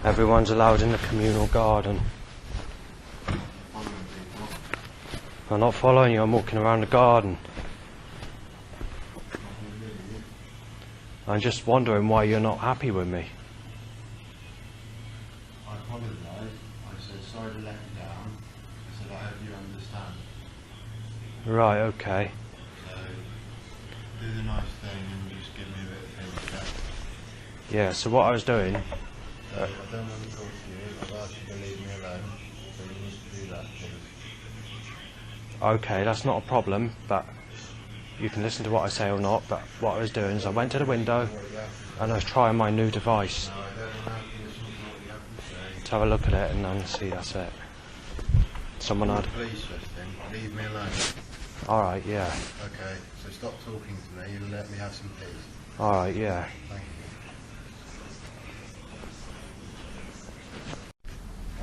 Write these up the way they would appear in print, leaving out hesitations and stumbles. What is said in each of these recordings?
Everyone's allowed in the communal garden. I'm not following you, I'm walking around the garden. I'm just wondering why you're not happy with me. I apologise. I said sorry to let you down. I said I hope you understand. Right, okay. So do the nice thing and just give me a bit of feedback. Yeah, so what I was doing... So I don't want to talk to you. I've asked you to leave me alone. So you need to do that, please. Okay, that's not a problem, but you can listen to what I say or not, but what I was doing is I went to the window and I was trying my new device No, I don't have to listen to what you have to say. to have a look at it and then see that's it. Someone had... Police listening. Leave me alone. Alright, yeah. Okay, so stop talking to me and let me have some peace. Alright, yeah. Thank you.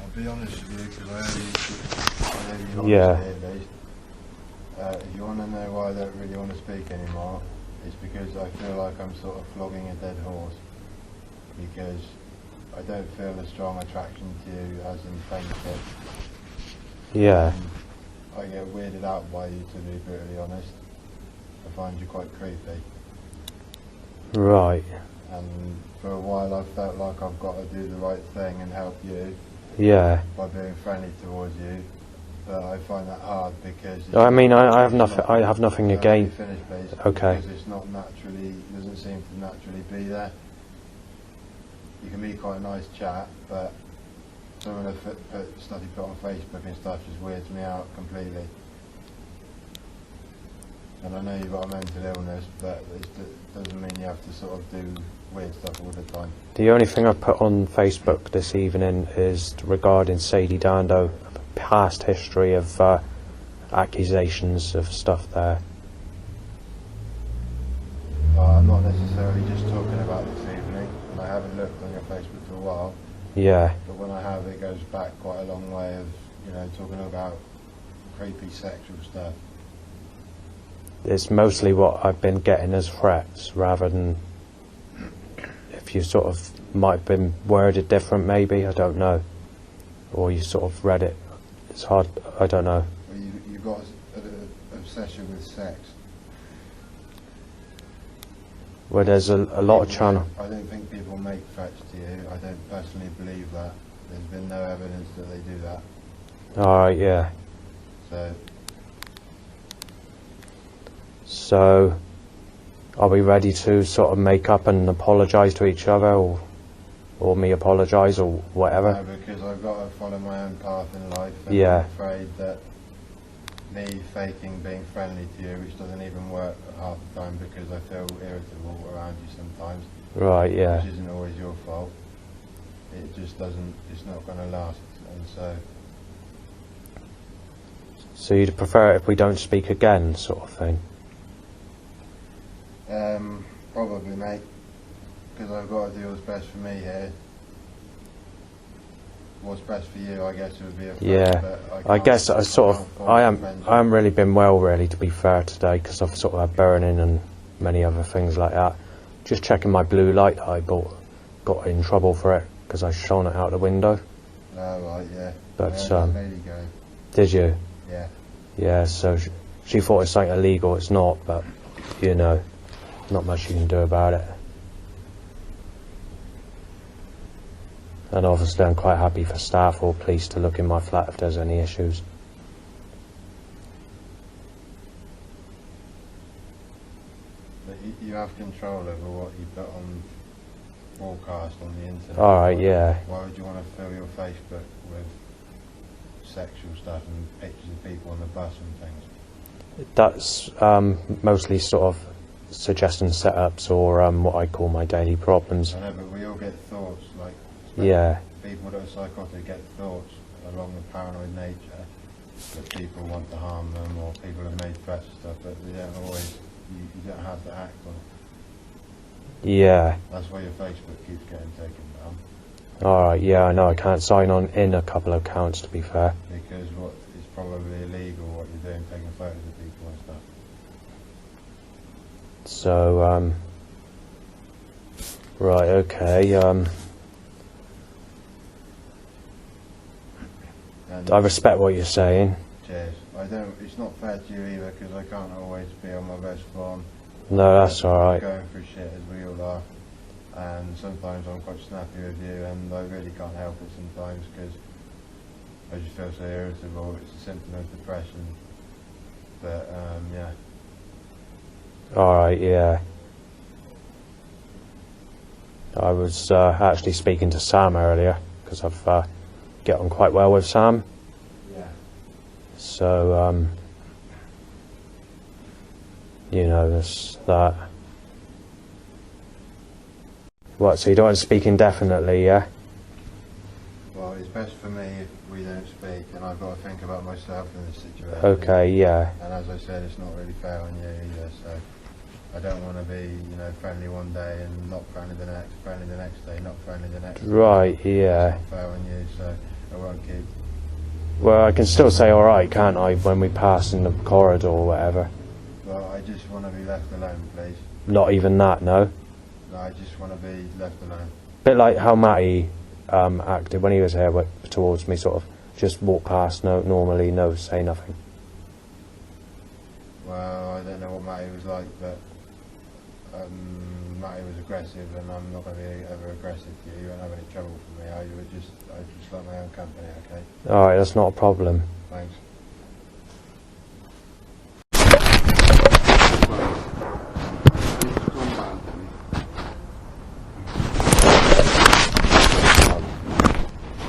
I'll be honest with you because I only Yeah. at least. If you want to know why I don't really want to speak anymore, it's because I feel like I'm sort of flogging a dead horse. Because I don't feel a strong attraction to you as in friendship. Yeah. I get weirded out by you, to be brutally honest. I find you quite creepy. Right. And for a while I've felt like I've got to do the right thing and help you Yeah. by being friendly towards you. But I find that hard because... I mean, I have nothing. I have nothing against... Finish, please. Okay. Because it's not naturally, doesn't seem to naturally be there. You can be quite a nice chat, but some of the stuff you put on Facebook and stuff just weirds me out completely. And I know you've got a mental illness, but it doesn't mean you have to sort of do weird stuff all the time. The only thing I've put on Facebook this evening is regarding Sadie Dando, past history of accusations of stuff there. I'm not necessarily just talking about this evening, and I haven't looked on your Facebook for a while. Yeah. But when I have, it goes back quite a long way of, you know, talking about creepy sexual stuff. It's mostly what I've been getting as threats, rather than if you sort of might have been worded different, maybe, I don't know. Or you sort of read it. It's hard, I don't know. Well, you've got an obsession with sex. Well, there's a lot of channel. I don't think people make threats to you. I don't personally believe that. There's been no evidence that they do that. Alright, yeah. So, are we ready to sort of make up and apologise to each other, or me apologise, or whatever? No, because I've got to follow my own path in life, and Yeah. I'm afraid that me faking being friendly to you, which doesn't even work half the time because I feel irritable around you sometimes, Right, yeah. which isn't always your fault. It just doesn't, it's not going to last, and so... So you'd prefer it if we don't speak again, sort of thing? Probably, mate, because I've got to do what's best for me here. What's best for you, I guess, would be a friend, Yeah, but I guess I sort of, I haven't really been well, really, to be fair, today, because I've sort of had burning and many other things like that. Just checking my blue light that I bought, got in trouble for it, because I shone it out the window. Oh, right, yeah. But, yeah, lady go. Did you? Yeah. Yeah, so she thought it's something illegal, it's not, but, you know, not much you can do about it. And obviously I'm quite happy for staff or police to look in my flat if there's any issues. But you have control over what you put on broadcast on the internet. Alright, yeah. Why would you want to fill your Facebook with sexual stuff and pictures of people on the bus and things? That's mostly sort of suggesting setups or what I call my daily problems. I know, but we all get thoughts, like Yeah. people that are psychotic get thoughts along the paranoid nature that people want to harm them or people have made threats and stuff, but they don't always, you don't have to act on it. Yeah. That's why your Facebook keeps getting taken down. Alright, yeah, I know I can't sign on in a couple of accounts, to be fair. Because what is probably illegal, what you're doing, taking photos of people and stuff. So, right, okay, And I respect what you're saying. cheers. It's not fair to you either, because I can't always be on my best form. No, that's alright. Going through shit as we all are, and sometimes I'm quite snappy with you, and I really can't help it sometimes, because I just feel so irritable. It's a symptom of depression. But yeah. Alright, yeah. I was actually speaking to Sam earlier, because I've get on quite well with Sam. Yeah. So, you know, there's that. What, so you don't want to speak indefinitely, yeah? Well, it's best for me if we don't speak, and I've got to think about myself in this situation. Okay, yeah. And as I said, it's not really fair on you either, so I don't want to be, you know, friendly one day and not friendly the next day, not friendly the next day. Right, yeah. It's not fair on you, so I won't keep. Well, I can still say alright, can't I, when we pass in the corridor or whatever? Well, I just want to be left alone, please. Not even that, no? No, I just want to be left alone. Bit like how Matty acted when he was here towards me, sort of just walk past, normally, no, say nothing. Well, I don't know what Matty was like, but Matty was aggressive, and I'm not going to be ever aggressive to you. You won't have any trouble for me. I just like my own company, okay? Alright, that's not a problem. Thanks.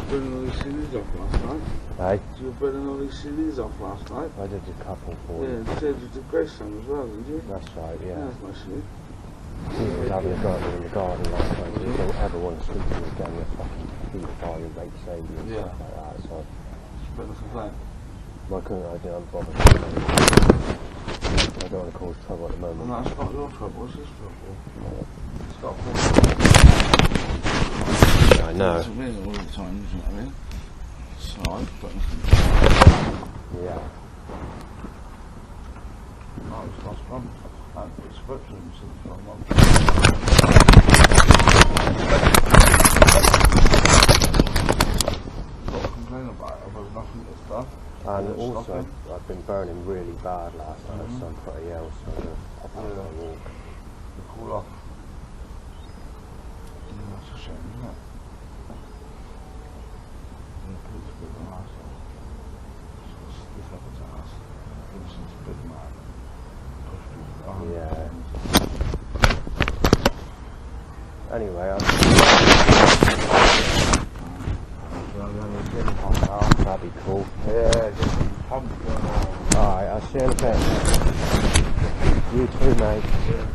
Burning all these CDs off last night. Hey? You were burning all these CDs off last night. I did a couple for Yeah, you. and you did Grace song as well, didn't you? That's right, yeah. That's nice of you. He was having a go at me in the garden last night. You don't ever want to speak to me again, you fucking paedophile, you rape Sadie and Yeah. stuff like that, so... Just put nothing complaint. Why couldn't I do it? I'm bothered. I don't want to cause trouble at the moment. Well, that's not your trouble, it's his trouble. It's got a Yeah, I know. It's a real all the time, isn't it? I mean, so I've got nothing. Yeah. Oh, it's last month. I've got subscriptions for a month. What to complain about? I've got nothing to stuff. And also, I've been burning really bad last night, so I'm pretty ill, so I'm going to pop out for a walk. You cool off. Yeah, that's a shame, isn't it? Yeah, Pete's a bit of an arsehole. Stiff up his ass. Vincent's a big man. Pushed his arm. Yeah. Anyway, that'd be cool. Yeah, just pumped going on. Alright, I'll see you in a bit. You too, mate. Yeah.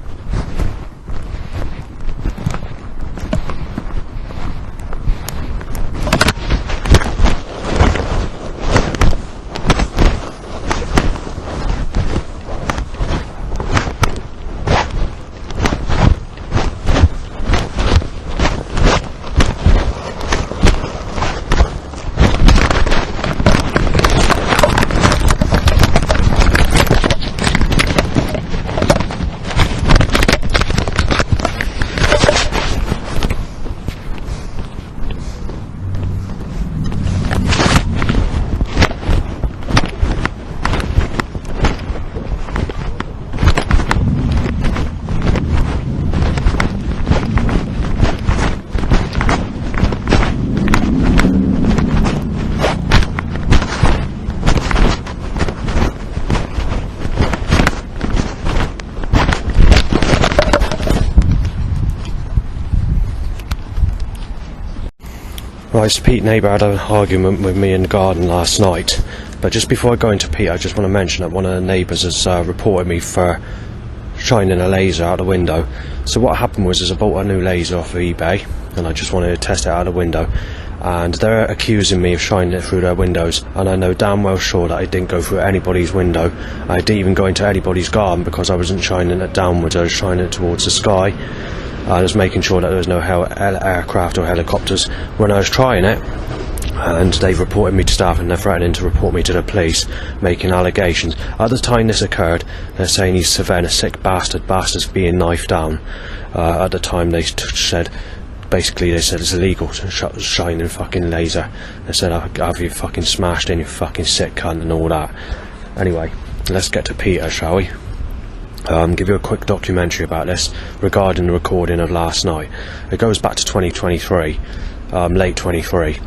Right, so Pete Neighbour had an argument with me in the garden last night, but just before I go into Pete, I just want to mention that one of the neighbours has reported me for shining a laser out the window. So what happened was, I bought a new laser off of eBay, and I just wanted to test it out of the window, and they're accusing me of shining it through their windows, and I know damn well sure that I didn't go through anybody's window. I didn't even go into anybody's garden, because I wasn't shining it downwards, I was shining it towards the sky. I was making sure that there was no aircraft or helicopters when I was trying it, and they've reported me to staff, and they're threatening to report me to the police, making allegations. At the time this occurred, they're saying he's severe, a sick bastard's being knifed down. At the time they said basically they said it's illegal to shine a fucking laser. They said I'll have you fucking smashed in, you fucking sick cunt, and all that. Anyway, let's get to Peter, shall we? Give you a quick documentary about this regarding the recording of last night. It goes back to 2023, late 23.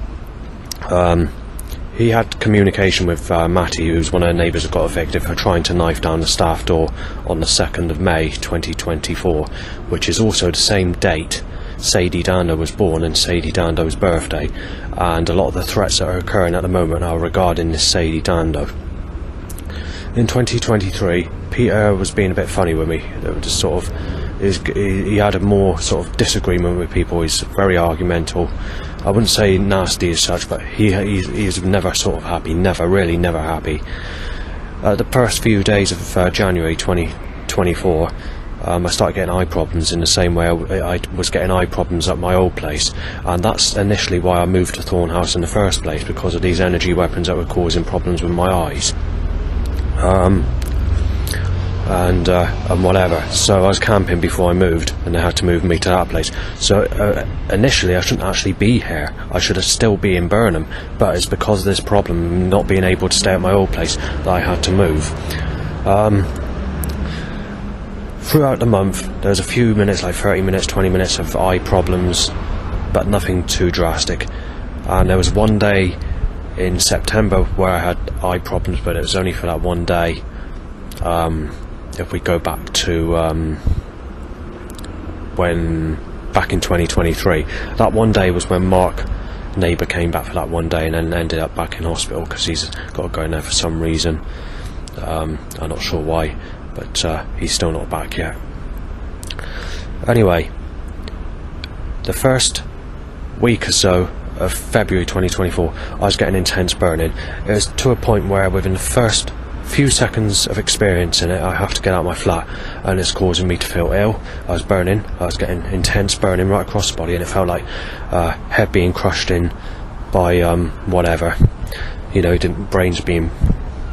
He had communication with Matty, who's one of the neighbours that got evicted, for trying to knife down the staff door on the 2nd of May 2024, which is also the same date Sadie Dando was born and Sadie Dando's birthday, and a lot of the threats that are occurring at the moment are regarding this Sadie Dando. In 2023, Peter was being a bit funny with me. It was just sort of, he had a more sort of disagreement with people. He's very argumental. I wouldn't say nasty as such, but he's never sort of happy, never happy. The first few days of January 2024, I started getting eye problems in the same way I was getting eye problems at my old place, and that's initially why I moved to Thornhouse in the first place, because of these energy weapons that were causing problems with my eyes. And whatever. So I was camping before I moved, and they had to move me to that place. So initially I shouldn't actually be here. I should still be in Burnham, but it's because of this problem, not being able to stay at my old place, that I had to move. Throughout the month, there's a few minutes, like 30 minutes, 20 minutes of eye problems, but nothing too drastic. And there was one day in September where I had eye problems, but it was only for that one day. If we go back to back in 2023, that one day was when Mark, Neighbour, came back for that one day and then ended up back in hospital because he's got to go in there for some reason. I'm not sure why, but he's still not back yet. Anyway, the first week or so of February 2024, I was getting intense burning. It was to a point where within the first few seconds of experiencing it, I have to get out of my flat, and it's causing me to feel ill. I was burning, I was getting intense burning right across the body, and it felt like head being crushed in by whatever, you know, brains being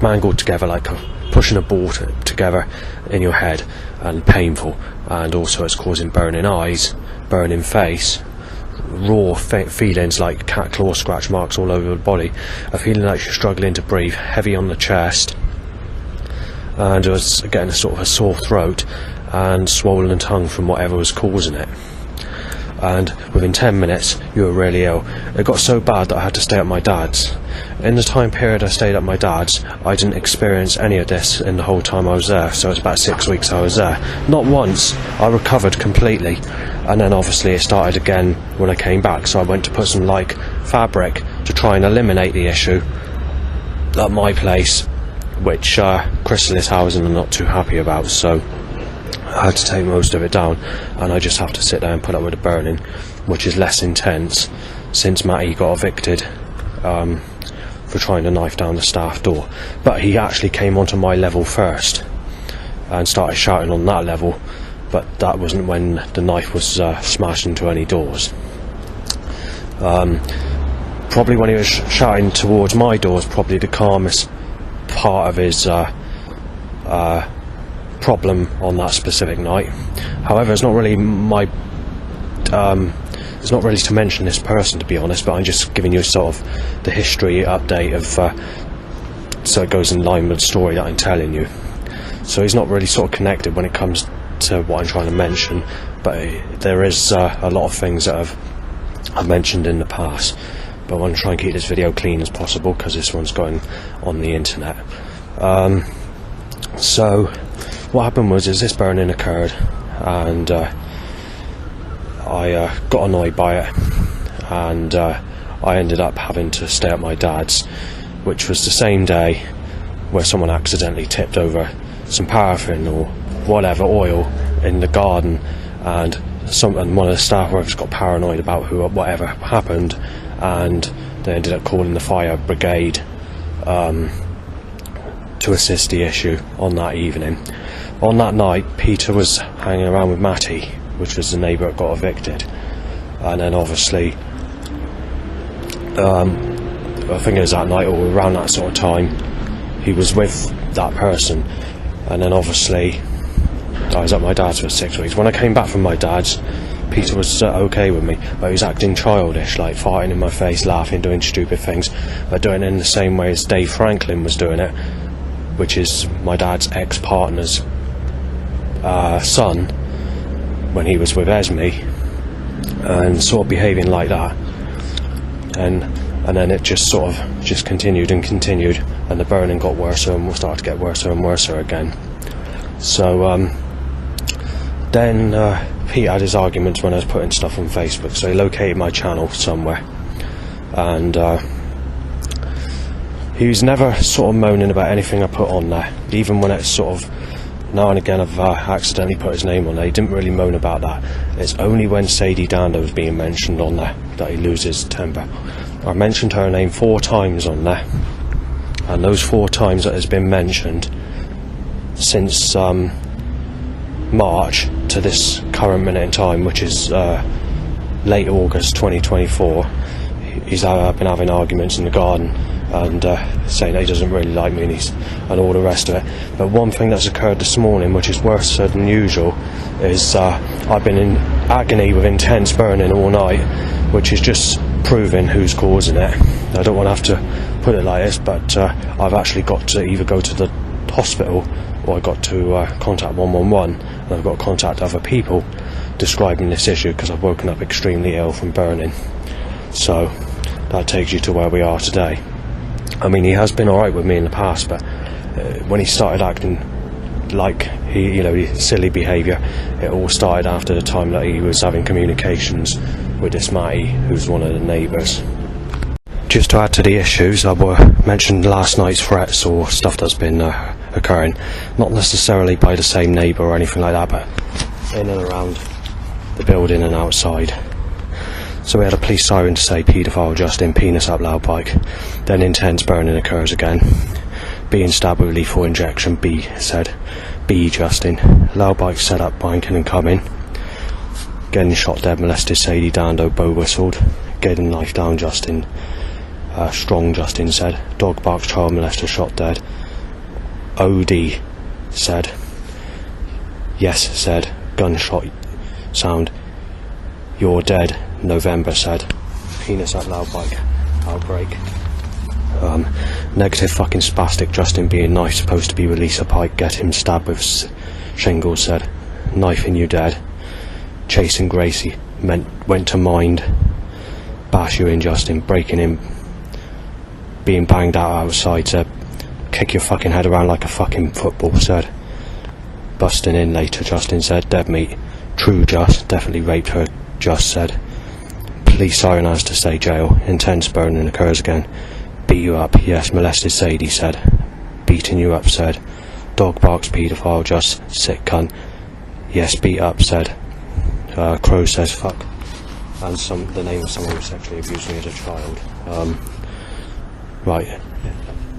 mangled together like pushing a ball together in your head, and painful. And also it's causing burning eyes, burning face, raw feelings like cat claw scratch marks all over the body, a feeling like you're struggling to breathe, heavy on the chest, and I was getting a sort of a sore throat and swollen tongue from whatever was causing it. And within 10 minutes you were really ill. It got so bad that I had to stay at my dad's. In the time period I stayed at my dad's, I didn't experience any of this in the whole time I was there, so it's about 6 weeks I was there. Not once. I recovered completely, and then obviously it started again when I came back, so I went to put some like fabric to try and eliminate the issue at my place, which Chrysalis Housing are not too happy about, so I had to take most of it down, and I just have to sit there and put up with the burning, which is less intense since Matty got evicted for trying to knife down the staff door. But he actually came onto my level first and started shouting on that level, but that wasn't when the knife was smashed into any doors. Probably when he was shouting towards my doors, probably the calmest part of his problem on that specific night. However, it's not really my it's not really to mention this person, to be honest, but I'm just giving you sort of the history update of so it goes in line with the story that I'm telling you. So he's not really sort of connected when it comes to what I'm trying to mention, but there is a lot of things that I've mentioned in the past, but I want to try and keep this video clean as possible because this one's going on the internet. So what happened was this burning occurred, and I got annoyed by it, and I ended up having to stay at my dad's, which was the same day where someone accidentally tipped over some paraffin or whatever oil in the garden, and one of the staff workers got paranoid about whatever happened, and they ended up calling the fire brigade to assist the issue on that evening. On that night, Peter was hanging around with Matty, which was the neighbour that got evicted, and then obviously I think it was that night or around that sort of time he was with that person, and then obviously I was at my dad's for 6 weeks. When I came back from my dad's, Peter was okay with me, but he was acting childish, like farting in my face, laughing, doing stupid things, but doing it in the same way as Dave Franklin was doing it, which is my dad's ex-partner's son, when he was with Esme, and sort of behaving like that. And then it just sort of just continued and continued, and the burning got worse and started to get worse and worse again. So then Pete had his arguments when I was putting stuff on Facebook, so he located my channel somewhere, and he was never sort of moaning about anything I put on there, even when it's sort of now and again I've accidentally put his name on there. He didn't really moan about that. It's only when Sadie Dando was being mentioned on there that he loses temper. I mentioned her name 4 times on there, and those 4 times that has been mentioned since March to this current minute in time, which is late August 2024, he's been having arguments in the garden and saying that he doesn't really like me and all the rest of it. But one thing that's occurred this morning, which is worse than usual, is I've been in agony with intense burning all night, which is just proving who's causing it. I don't want to have to put it like this, but I've actually got to either go to the hospital or I got to contact 111, and I've got to contact other people describing this issue because I've woken up extremely ill from burning. So that takes you to where we are today. I mean, he has been alright with me in the past, but when he started acting like silly behaviour, it all started after the time that he was having communications with this Matty, who's one of the neighbours. Just to add to the issues, I mentioned last night's threats or stuff that's been occurring, not necessarily by the same neighbour or anything like that, but in and around the building and outside. So we had a police siren to say paedophile Justin, penis up loud bike. Then intense burning occurs again. Being stabbed with lethal injection, B said. B Justin. Loud bike set up, banking and coming. Getting shot dead, molested Sadie Dando, bow whistled. Getting knife down Justin. Strong Justin said. Dog barks, child molester shot dead. OD said. Yes said. Gunshot sound. You're dead. November said. Penis up loud bike. Outbreak. Negative fucking spastic Justin being nice, supposed to be release a pike, get him stabbed with shingles said. Knifing you dead. Chasing Gracie went to mind. Bash you in Justin, breaking him, being banged out outside said. Kick your fucking head around like a fucking football said. Busting in later Justin said. Dead meat. True Just, definitely raped her Just said. Police siren has to say jail. Intense burning occurs again. Beat you up, yes, molested Sadie said. Beating you up said. Dog barks paedophile Just, sick cunt. Yes, beat up said. Crow says fuck. And the name of someone who sexually abused me as a child. Right.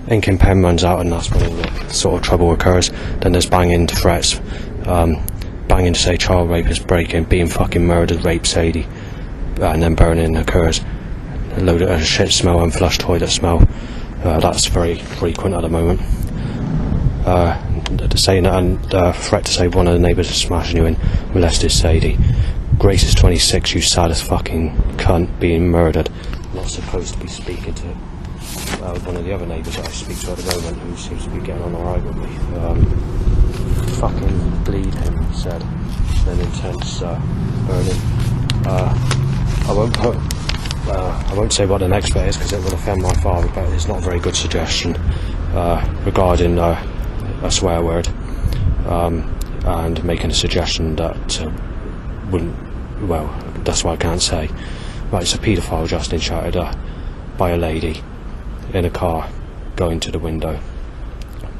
Ink and pen runs out and that's when all the sort of trouble occurs. Then there's banging threats. Banging to say child rapist, breaking, being fucking murdered, rape Sadie. And then burning occurs. A load of shit smell and flush toilet smell. That's very frequent at the moment. Saying that and threat to say one of the neighbours is smashing you in, molested Sadie. Grace is 26, you saddest fucking cunt, being murdered. Not supposed to be speaking to one of the other neighbours that I speak to at the moment, who seems to be getting on alright with me. Fucking bleed him, said. Then intense burning. I won't say what the next bit is because it will offend my father, but it's not a very good suggestion regarding a swear word and making a suggestion that wouldn't. Well, that's what I can't say. Right, it's a paedophile Justin shouted by a lady in a car going to the window.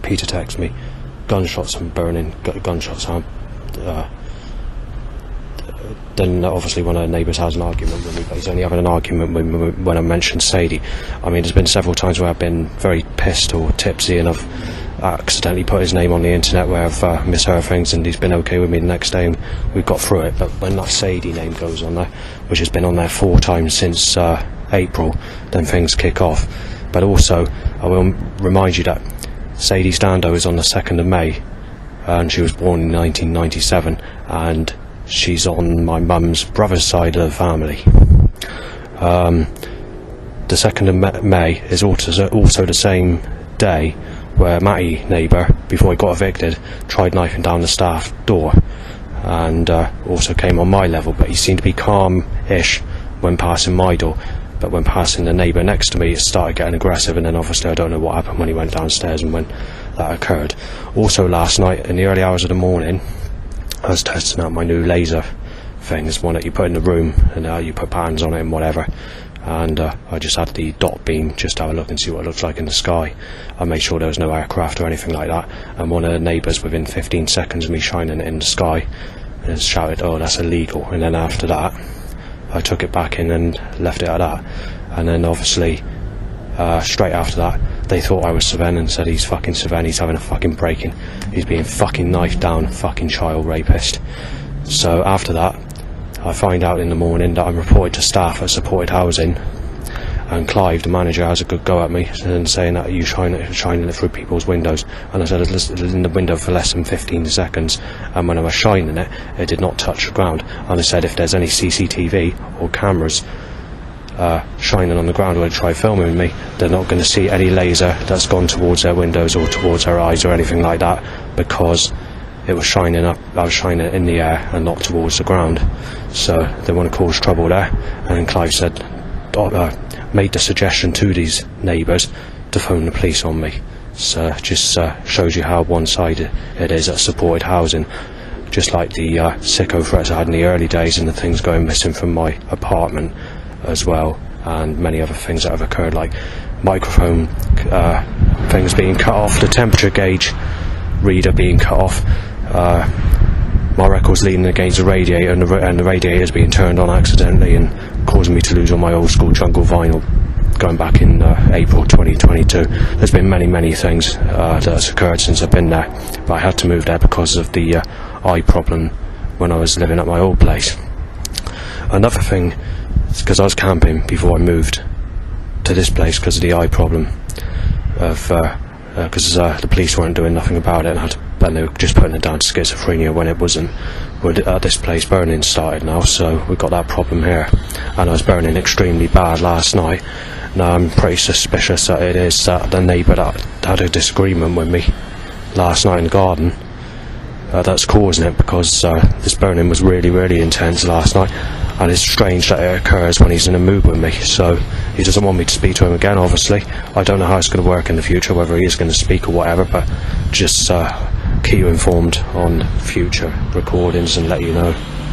Peter texts me, gunshots and burning, gunshots sound. Then obviously one of the neighbours has an argument with me, but he's only having an argument with me when I mentioned Sadie. I mean, there's been several times where I've been very pissed or tipsy and I've accidentally put his name on the internet where I've misheard things, and he's been okay with me the next day and we've got through it. But when that Sadie name goes on there, which has been on there 4 times since April, then things kick off. But also, I will remind you that Sadie Dando is on the 2nd of May and she was born in 1997, and she's on my mum's brother's side of the family. The 2nd of May is also the same day where Matty, neighbour, before he got evicted, tried knifing down the staff door, and also came on my level, but he seemed to be calm-ish when passing my door, but when passing the neighbour next to me it started getting aggressive, and then obviously I don't know what happened when he went downstairs and when that occurred. Also last night, in the early hours of the morning, I was testing out my new laser thing. It's one that you put in the room and you put patterns on it and whatever, and I just had the dot beam just to have a look and see what it looks like in the sky. I made sure there was no aircraft or anything like that, and one of the neighbours within 15 seconds of me shining it in the sky and shouted, "Oh, that's illegal," and then after that I took it back in and left it at that. And then obviously straight after that they thought I was Sven and said, "He's fucking Sven, he's having a fucking break-in, he's being fucking knifed down, fucking child rapist." So after that I find out in the morning that I'm reported to staff at supported housing, and Clive, the manager, has a good go at me and saying that you shining it through people's windows, and I said it was in the window for less than 15 seconds, and when I was shining it, it did not touch the ground. And I said if there's any CCTV or cameras shining on the ground where they try filming me, they're not going to see any laser that's gone towards their windows or towards their eyes or anything like that, because it was shining up, I was shining it in the air and not towards the ground. So they want to cause trouble there. And then Clive said, made the suggestion to these neighbours to phone the police on me. So just shows you how one-sided it is at supported housing. Just like the sicko threats I had in the early days and the things going missing from my apartment as well, and many other things that have occurred, like microphone things being cut off, the temperature gauge reader being cut off, my record's leaning against the radiator, and the radiator's being turned on accidentally and causing me to lose all my old school jungle vinyl going back in April 2022. There's been many things that has occurred since I've been there, but I had to move there because of the eye problem when I was living at my old place. Another thing is because I was camping before I moved to this place because of the eye problem, because the police weren't doing nothing about it, and they were just putting it down to schizophrenia when it wasn't. At this place, burning started now, so we've got that problem here, and I was burning extremely bad last night. Now I'm pretty suspicious that it is that the neighbour that had a disagreement with me last night in the garden that's causing it, because this burning was really intense last night, and it's strange that it occurs when he's in a mood with me. So he doesn't want me to speak to him again, obviously. I don't know how it's going to work in the future, whether he is going to speak or whatever, but just keep you informed on future recordings and let you know.